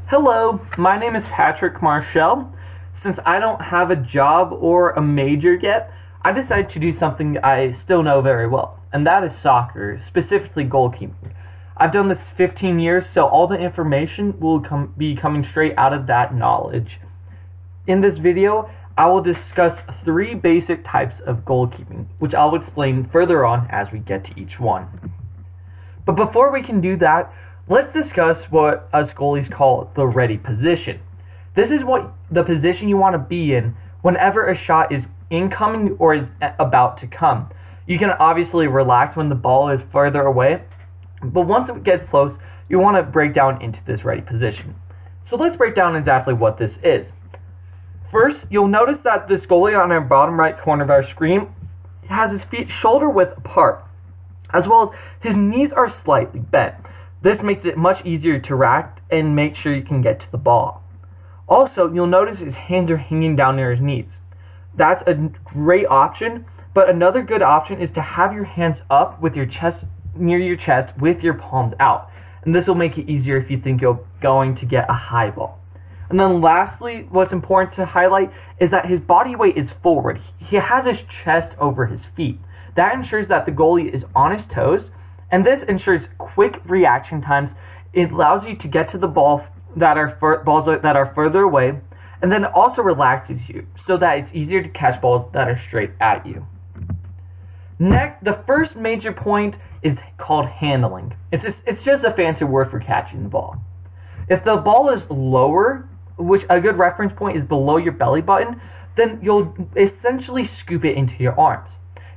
Hello, my name is Patrick Marchal. Since I don't have a job or a major yet, I decided to do something I still know very well, and that is soccer, specifically goalkeeping. I've done this 15 years, so all the information will be coming straight out of that knowledge. In this video, I will discuss 3 basic types of goalkeeping, which I'll explain further on as we get to each one. But before we can do that, let's discuss what us goalies call the ready position. This is what the position you want to be in whenever a shot is incoming or is about to come. You can obviously relax when the ball is further away, but once it gets close, you want to break down into this ready position. So let's break down exactly what this is. First, you'll notice that this goalie on our bottom right corner of our screen has his feet shoulder width apart, as well as his knees are slightly bent. This makes it much easier to react and make sure you can get to the ball. Also, you'll notice his hands are hanging down near his knees. That's a great option, but another good option is to have your hands up with your chest near your chest with your palms out. And this will make it easier if you think you're going to get a high ball. And then lastly, what's important to highlight is that his body weight is forward. He has his chest over his feet. That ensures that the goalie is on his toes, and this ensures quick reaction times. It allows you to get to the balls that are further away, and then it also relaxes you so that it's easier to catch balls that are straight at you. Next, the first major point is called handling. It's just a fancy word for catching the ball. If the ball is lower, which a good reference point is below your belly button, then you'll essentially scoop it into your arms.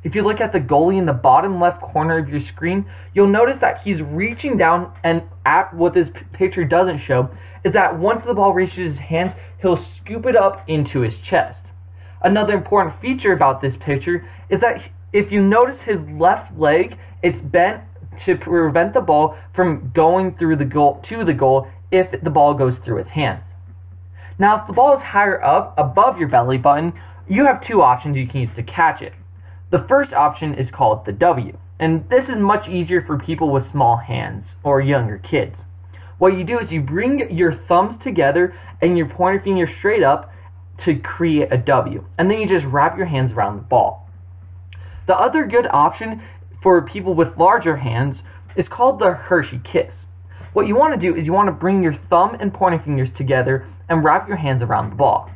If you look at the goalie in the bottom left corner of your screen, you'll notice that he's reaching down, and what this picture doesn't show is that once the ball reaches his hands, he'll scoop it up into his chest. Another important feature about this picture is that if you notice his left leg, it's bent to prevent the ball from going through the goal to the goal if the ball goes through his hands. Now, if the ball is higher up above your belly button, you have 2 options you can use to catch it. The first option is called the W, and this is much easier for people with small hands or younger kids. What you do is you bring your thumbs together and your pointer finger straight up to create a W, and then you just wrap your hands around the ball. The other good option for people with larger hands is called the Hershey kiss. What you want to do is you want to bring your thumb and pointer fingers together and wrap your hands around the ball.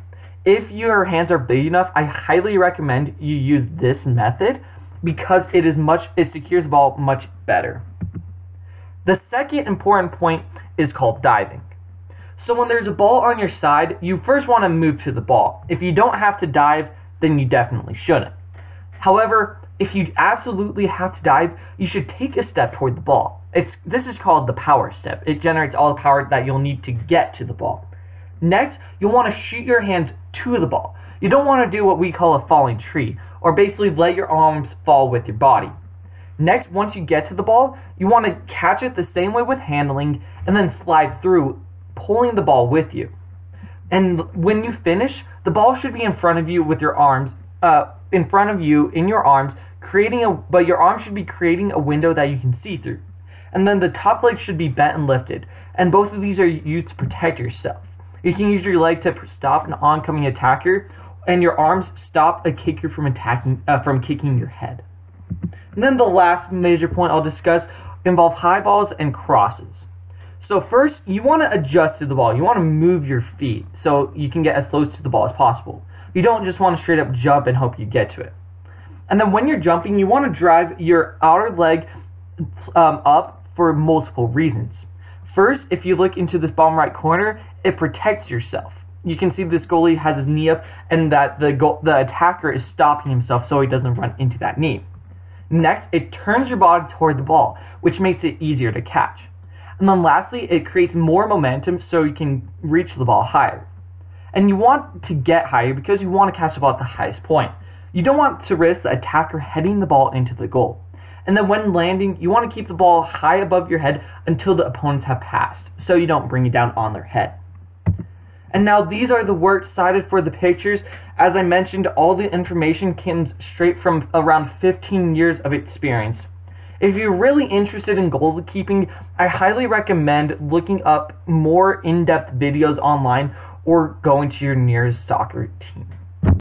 If your hands are big enough, I highly recommend you use this method because it secures the ball much better. The second important point is called diving. So when there's a ball on your side, you first want to move to the ball. If you don't have to dive, then you definitely shouldn't. However, if you absolutely have to dive, you should take a step toward the ball. This is called the power step. It generates all the power that you'll need to get to the ball. Next, you'll want to shoot your hands to the ball. You don't want to do what we call a falling tree, or basically let your arms fall with your body. Next, once you get to the ball, you want to catch it the same way with handling, and then slide through, pulling the ball with you. And when you finish, the ball should be in front of you with your arms, in your arms, but your arms should be creating a window that you can see through. And then the top leg should be bent and lifted, and both of these are used to protect yourself. You can use your leg to stop an oncoming attacker, and your arms stop a kicker from kicking your head. And then the last major point I'll discuss involve high balls and crosses. So first, you want to adjust to the ball. You want to move your feet so you can get as close to the ball as possible. You don't just want to straight up jump and hope you get to it. And then when you're jumping, you want to drive your outer leg up for multiple reasons. First, if you look into this bottom right corner, it protects yourself. You can see this goalie has his knee up, and that the attacker is stopping himself so he doesn't run into that knee. Next, it turns your body toward the ball, which makes it easier to catch. And then lastly, it creates more momentum so you can reach the ball higher. And you want to get higher because you want to catch the ball at the highest point. You don't want to risk the attacker heading the ball into the goal. And then when landing, you want to keep the ball high above your head until the opponents have passed, so you don't bring it down on their head. And now these are the works cited for the pictures. As I mentioned, all the information comes straight from around 15 years of experience. If you're really interested in goalkeeping, I highly recommend looking up more in-depth videos online or going to your nearest soccer team.